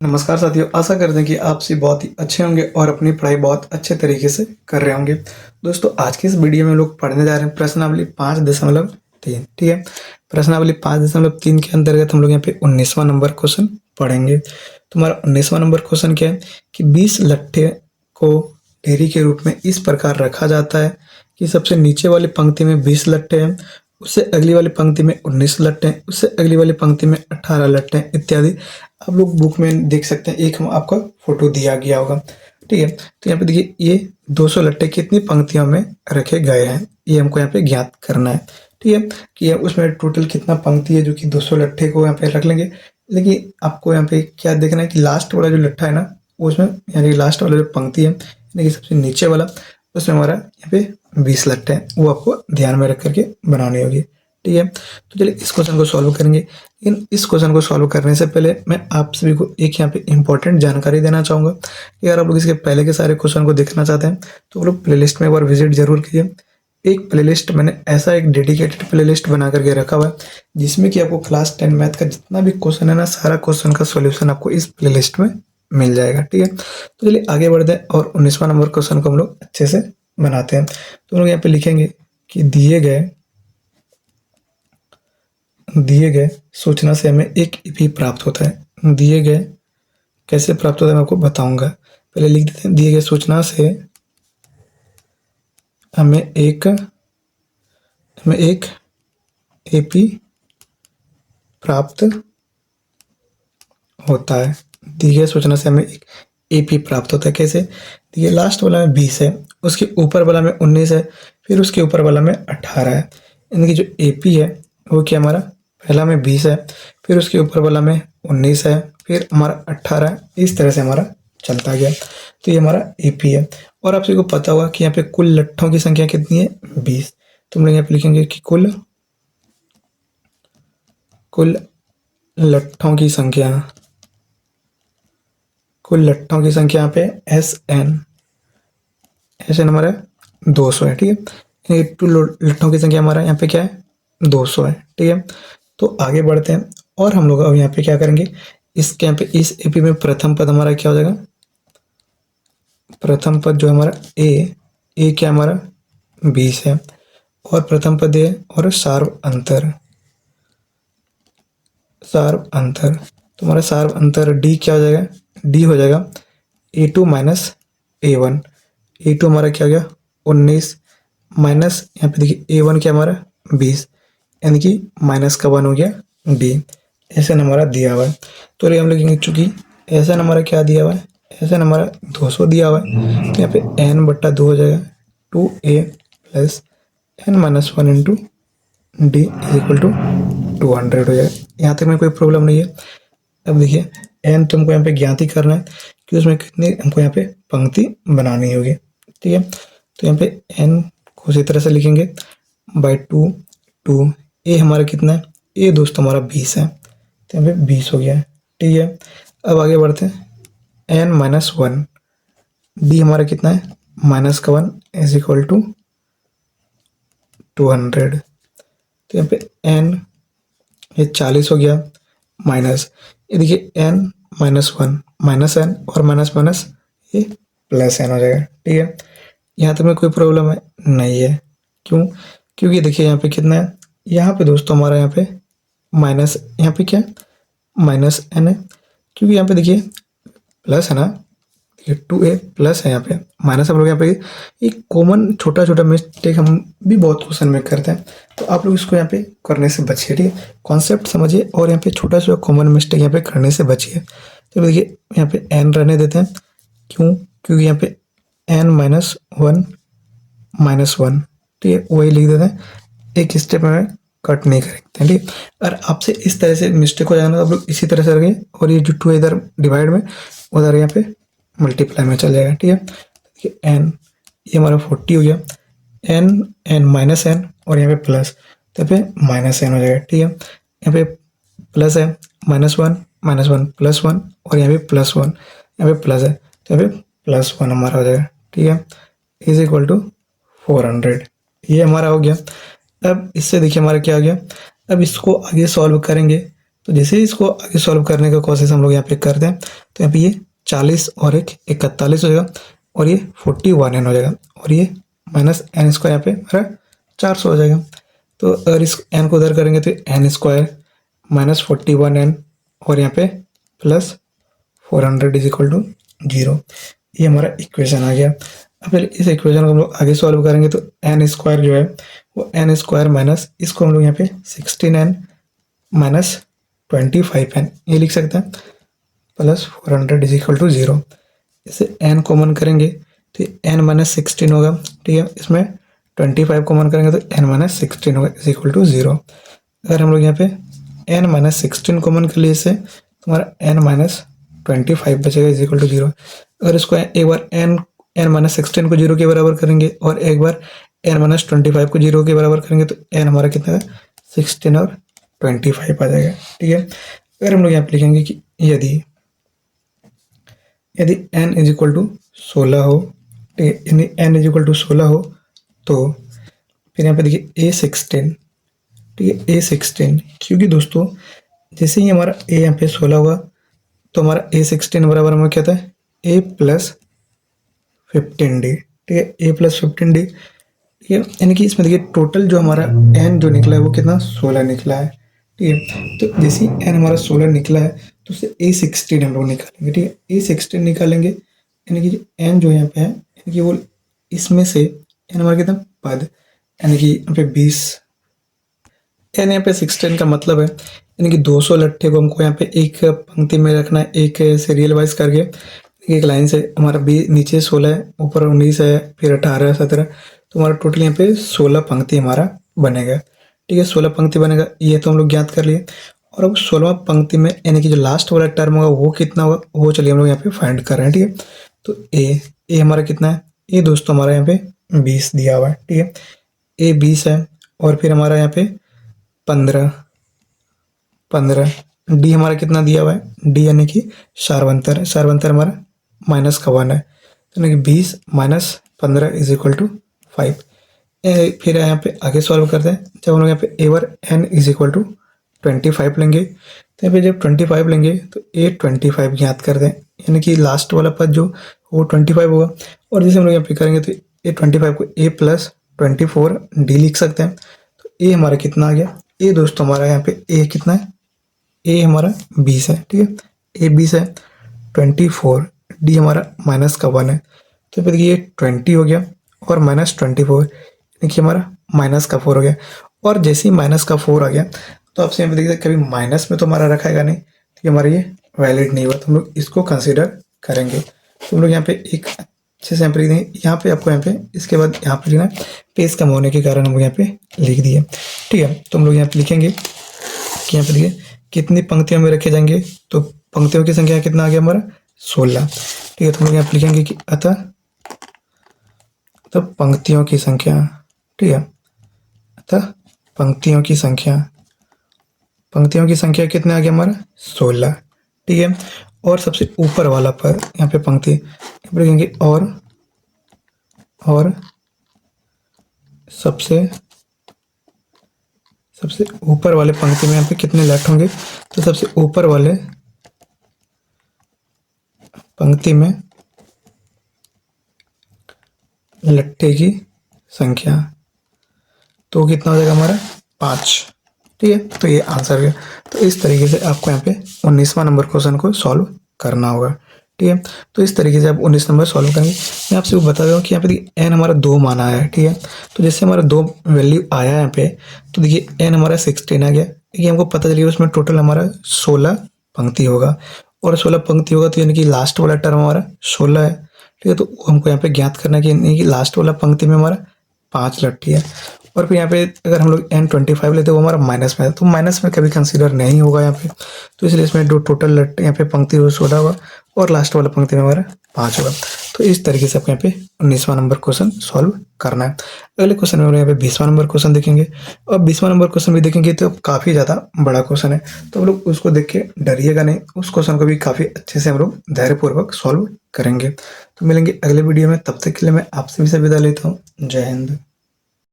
नमस्कार साथियों, आशा करते हैं कि आप सभी बहुत ही अच्छे होंगे और अपनी पढ़ाई बहुत अच्छे तरीके से कर रहे होंगे। दोस्तों, आज की इस वीडियो में हम लोग पढ़ने जा रहे हैं प्रश्नावली 5.3। ठीक है, प्रश्नावली 5.3 के अंतर्गत हम लोग यहाँ पे 19वां नंबर क्वेश्चन पढ़ेंगे। तो हमारा 19वां नंबर क्वेश्चन क्या है कि 20 लट्ठे को ढेरी के रूप में इस प्रकार रखा जाता है कि सबसे नीचे वाली पंक्ति में 20 लट्ठे हैं, उससे अगली वाली पंक्ति में 19 लट्ठे हैं, उससे अगली वाली पंक्ति में 18 लट्ठे हैं इत्यादि। आप लोग बुक में देख सकते हैं, एक हम आपका फोटो दिया गया होगा। ठीक है, तो यहाँ पे देखिए ये 200 लट्ठे कितनी पंक्तियों में रखे गए हैं, ये हमको यहाँ पे ज्ञात करना है। ठीक है, कि उसमें टोटल कितना पंक्ति है, जो कि 200 लट्ठे को यहाँ पे रख लेंगे। लेकिन आपको यहाँ पे क्या देखना है कि लास्ट वाला जो लट्ठा है ना, उसमें यानी लास्ट वाला जो पंक्ति है यानी कि सबसे नीचे वाला, उसमें हमारा यहाँ पे 20 लट्ठे हैं, वो आपको ध्यान में रख करके बनानी होगी। ठीक है, तो चलिए इस क्वेश्चन को सॉल्व करेंगे। लेकिन इस क्वेश्चन को सॉल्व करने से पहले मैं आप सभी को एक यहाँ पे इंपॉर्टेंट जानकारी देना चाहूँगा कि अगर आप लोग इसके पहले के सारे क्वेश्चन को देखना चाहते हैं तो वो लोग प्लेलिस्ट में एक बार विजिट जरूर कीजिए। एक प्लेलिस्ट मैंने ऐसा एक डेडिकेटेड प्लेलिस्ट बना करके रखा हुआ है जिसमें कि आपको क्लास 10 मैथ का जितना भी क्वेश्चन है ना, सारा क्वेश्चन का सोल्यूशन आपको इस प्लेलिस्ट में मिल जाएगा। ठीक है, तो चलिए आगे बढ़ते हैं और 19वां नंबर क्वेश्चन को हम लोग अच्छे से बनाते हैं। तो हम लोग यहाँ पे लिखेंगे कि दिए गए सूचना से हमें एक ईपी प्राप्त होता है। दिए गए कैसे प्राप्त होता है मैं आपको बताऊंगा। पहले लिख देते हैं, दिए गए सूचना से हमें एक एपी प्राप्त होता है। दी गई सूचना से हमें एक एपी प्राप्त होता है। कैसे? दिए लास्ट वाला में 20 है, उसके ऊपर वाला में 19 है, फिर उसके ऊपर वाला में 18 है। यानी कि जो एपी है वो क्या हमारा पहला में 20 है, फिर उसके ऊपर वाला में 19 है, फिर हमारा 18 है। इस तरह से हमारा चलता गया। तो ये हमारा एपी है। और आप सभी को पता होगा कि यहाँ पे कुल लट्ठों की संख्या कितनी है? 20। तो हम लोग यहाँ पे लिखेंगे कि कुल लट्ठों की संख्या यहाँ पे एन हमारा 200 है। ठीक है, यानी टू लट्ठों की संख्या हमारा यहाँ पे क्या है? 200 है। ठीक है, तो आगे बढ़ते हैं और हम लोग अब यहाँ पे क्या करेंगे, इसके यहाँ पे इस एपी में प्रथम पद हमारा क्या हो जाएगा? प्रथम पद जो हमारा ए क्या हमारा 20 है, और प्रथम पद है और सार्व अंतर तो हमारा सार्व अंतर डी क्या हो जाएगा? डी हो जाएगा A2 माइनस A1। A2 हमारा क्या हो गया? 19 माइनस यहाँ पे देखिए A1 क्या हमारा 20, यानी कि माइनस का 1 हो गया डी। ऐसा हमारा दिया हुआ है। तो हम लिखेंगे चूंकि ऐसा हमारा क्या दिया हुआ है? ऐसा हमारा 200 दिया हुआ है, तो यहाँ पे n/2 हो जाएगा 2a plus n minus 1 into D is equal to 200 हो जाएगा। यहाँ तक में कोई प्रॉब्लम नहीं है। अब देखिए एन तो हमको यहाँ पे ज्ञात ही करना है कि उसमें कितनी हमको यहाँ पे पंक्ति बनानी होगी। ठीक है, तो यहाँ पे एन को उसी तरह से लिखेंगे बाई 2 ए हमारा कितना है? ए दोस्तों हमारा 20 है, तो यहाँ पे 20 हो गया है। ठीक है, अब आगे बढ़ते हैं। एन माइनस 1 डी हमारा कितना है? माइनस का 1 इज इक्वल टू 200। तो यहाँ पे एन ये 40 हो गया, माइनस ये देखिए एन माइनस 1 माइनस एन और माइनस माइनस ये प्लस एन हो जाएगा। ठीक है, यहाँ तक में कोई प्रॉब्लम है नहीं है। क्यों? क्योंकि देखिए यहाँ पे कितना है, यहाँ पे दोस्तों हमारा यहाँ पे माइनस, यहाँ पे क्या माइनस एन है, क्योंकि यहाँ पे देखिए प्लस है ना, देखिए 2a प्लस है, यहाँ पे माइनस। हम लोग यहाँ पे एक कॉमन छोटा छोटा मिस्टेक हम भी बहुत क्वेश्चन में करते हैं, तो आप लोग इसको यहाँ पे करने से बचिए। ठीक है, कॉन्सेप्ट समझिए और यहाँ पे छोटा छोटा कॉमन मिस्टेक यहाँ पे करने से बचिए। तो देखिए यहाँ पे n रहने देते हैं। क्यों? क्योंकि यहाँ पे n माइनस 1 माइनस 1, ठीक है, वही लिख देते हैं, एक स्टेप में कट नहीं करेंगे। ठीक है, और आपसे इस तरह से मिस्टेक हो जाएगा तो आप लोग इसी तरह से रखेंगे, और ये जो 2 इधर डिवाइड में, उधर यहाँ पे मल्टीप्लाई में चल जाएगा। ठीक है, देखिए एन ये हमारा 40 हो गया, एन माइनस एन और यहाँ पे प्लस, तो यहाँ पे माइनस एन हो जाएगा। ठीक है, यहाँ पे प्लस है, माइनस वन प्लस 1 और यहाँ पे प्लस 1, यहाँ पे प्लस है, तो यहाँ पे प्लस 1 हमारा हो जाएगा। ठीक है, इज इक्वल टू 400। ये हमारा हो गया। अब इससे देखिए हमारा क्या आ गया, अब इसको आगे सॉल्व करेंगे तो जैसे ही इसको आगे सॉल्व करने का कोशिश हम लोग यहाँ पे करते हैं तो यहाँ पे ये 40 और एक 41 हो जाएगा और ये 41n हो जाएगा और ये माइनस एन स्क्वायर यहाँ पे हमारा 400 हो जाएगा। तो अगर इस n को उधर करेंगे तो एन स्क्वायर माइनस 41n और यहाँ पे प्लस 400 इज इक्वल टू 0। ये हमारा इक्वेशन आ गया। अब पहले इस इक्वेशन को हम लोग आगे सॉल्व करेंगे तो एन स्क्वायर जो है वो एन स्क्वायर माइनस इसको हम लोग यहाँ पे 16n माइनस 25n ये लिख सकते हैं प्लस 400 इज इक्वल टू 0। इसे n कॉमन करेंगे तो n माइनस 16 होगा, ठीक है। इसमें 25 कॉमन करेंगे तो n माइनस 16 होगा इज इक्वल टू 0। अगर हम लोग यहाँ पे n माइनस 16 कॉमन कर लिए इसे तो हमारा n माइनस 25 बचेगा इज इक्वल टू 0। अगर इसको एक बार n माइनस 16 को 0 के बराबर करेंगे और एक बार n माइनस 25 को 0 के बराबर करेंगे तो n हमारा कितना है 16 और 25 आ जाएगा, ठीक है। अगर हम लोग यहाँ पे लिखेंगे कि यदि n इज इक्वल टू 16 हो, ठीक है, यदि n इज इक्वल टू 16 हो तो फिर यहाँ पे देखिए A16, ठीक है, A16 क्योंकि दोस्तों जैसे ही हमारा a यहाँ पे 16 होगा तो हमारा A16 बराबर हमें क्या था a प्लस 15d, ठीक है, a प्लस 15d, ठीक है। यानी कि इसमें देखिए टोटल जो हमारा n जो निकला है वो कितना 16 निकला है, ठीक है। तो जैसे ही n हमारा 16 निकला है तो उससे A16 हम लोग निकालेंगे, ठीक है। A16 निकालेंगे यानी कि n जो यहाँ पे है यानी कि वो इसमें से n हमारा कितना पद यानी कि यहाँ पे 20 n यहाँ पे 16 का मतलब है यानी कि 200 लट्ठे को हमको यहाँ पे एक पंक्ति में रखना है, एक सीरियल वाइज करके एक लाइन से। हमारा बी नीचे 16 है, ऊपर 19 है, फिर 18 17, तो हमारा टोटल यहाँ पे 16 पंक्ति हमारा बनेगा, ठीक है। 16 पंक्ति बनेगा ये तो हम लोग ज्ञात कर लिए। और अब 16 पंक्ति में यानी कि जो लास्ट वाला टर्म होगा वो कितना होगा वो चलिए हम लोग यहाँ पे फाइंड कर रहे हैं, ठीक है। तो ए हमारा कितना है, ए दोस्तों हमारा यहाँ पे 20 दिया हुआ है, ठीक है। ए 20 है और फिर हमारा यहाँ पे 15 डी हमारा कितना दिया हुआ है, डी यानी कि शारवंतर है, शारवंतर हमारा माइनस का 1 है, तो यानी कि 20 माइनस 15 इज इक्वल टू 5। फिर यहाँ पे आगे सॉल्व करते हैं। जब हम लोग यहाँ पे ए बार एन इज इक्वल टू 25 लेंगे तो यहाँ पे जब 25 लेंगे तो A25 ज्ञात कर दें यानी कि लास्ट वाला पद जो वो 25 होगा। और जैसे हम लोग यहाँ पे करेंगे तो A25 को a प्लस 24d लिख सकते हैं। तो a हमारा कितना आ गया, a दोस्तों हमारा यहाँ पे a कितना है, a हमारा 20 है, ठीक है, a 20 है, 24 d हमारा माइनस का 1 है, तो फिर ये 20 हो गया और माइनस 24 देखिए हमारा माइनस का 4 हो गया। और जैसे ही माइनस का 4 आ गया तो आपसे यहाँ पे देखिए कभी माइनस में तो हमारा रखाएगा नहीं, तो हमारा ये वैलिड नहीं हुआ, तो हम लोग इसको कंसीडर करेंगे। तो हम लोग यहाँ पे एक अच्छे से यहाँ पे लिख देंगे, यहाँ पे आपको यहाँ पे इसके बाद यहाँ पे लिखना पेज कम होने के कारण हम लोग यहाँ पे लिख दिए, ठीक है। तो हम लोग यहाँ पे लिखेंगे कि यहाँ पे देखिए कितनी पंक्तियों में रखे जाएंगे, तो पंक्तियों की संख्या कितना आ गया हमारा 16, ठीक है। तो हम लोग यहाँ पे लिखेंगे कि अतः तो पंक्तियों की संख्या, ठीक है, अतः पंक्तियों की संख्या कितना आ गया हमारा 16, ठीक है। और सबसे ऊपर वाला पर यहाँ पे पंक्ति लिखेंगे और सबसे ऊपर वाले पंक्ति में यहाँ पे कितने लट होंगे, तो सबसे ऊपर वाले पंक्ति में लट्ठे की संख्या तो कितना हो जाएगा हमारा 5, ठीक है। तो ये आंसर है। तो इस तरीके से आपको यहाँ पे 19वां नंबर क्वेश्चन को सॉल्व करना होगा, ठीक है। तो इस तरीके से आप 19 नंबर सॉल्व करेंगे। मैं आपसे वो बता दूँ कि यहाँ पे देखिए एन हमारा 2 माना है, ठीक है। तो जैसे हमारा 2 वैल्यू आया यहाँ पे तो देखिए एन हमारा 16 आ गया, देखिए हमको पता चलिए उसमें टोटल हमारा 16 पंक्ति होगा और 16 पंक्ति होगा तो यानी कि लास्ट वाला टर्म हमारा 16 है, ठीक है। तो हमको यहाँ पे ज्ञात करना है कि लास्ट वाला पंक्ति में हमारा 5 लट्ठी है। और फिर यहाँ पे अगर हम लोग N25 लेते हैं वो हमारा माइनस में है, तो माइनस में कभी कंसीडर नहीं होगा यहाँ पे, तो इसलिए इसमें जो टोटल लट्ठे यहाँ पे पंक्ति हो 16 होगा और लास्ट वाला पंक्ति में हमारा 5 होगा। तो इस तरीके से आपको यहाँ पे 19वां नंबर क्वेश्चन सॉल्व करना है। अगले क्वेश्चन में हम यहाँ पे 20वां नंबर क्वेश्चन देखेंगे और 20वां नंबर क्वेश्चन भी देखेंगे तो काफ़ी ज़्यादा बड़ा क्वेश्चन है, तो हम लोग उसको देख के डरिएगा नहीं, उस क्वेश्चन को भी काफ़ी अच्छे से हम लोग धैर्यपूर्वक सॉल्व करेंगे। तो मिलेंगे अगले वीडियो में, तब तक के लिए मैं आपसे भी विदा लेता हूँ। जय हिंद।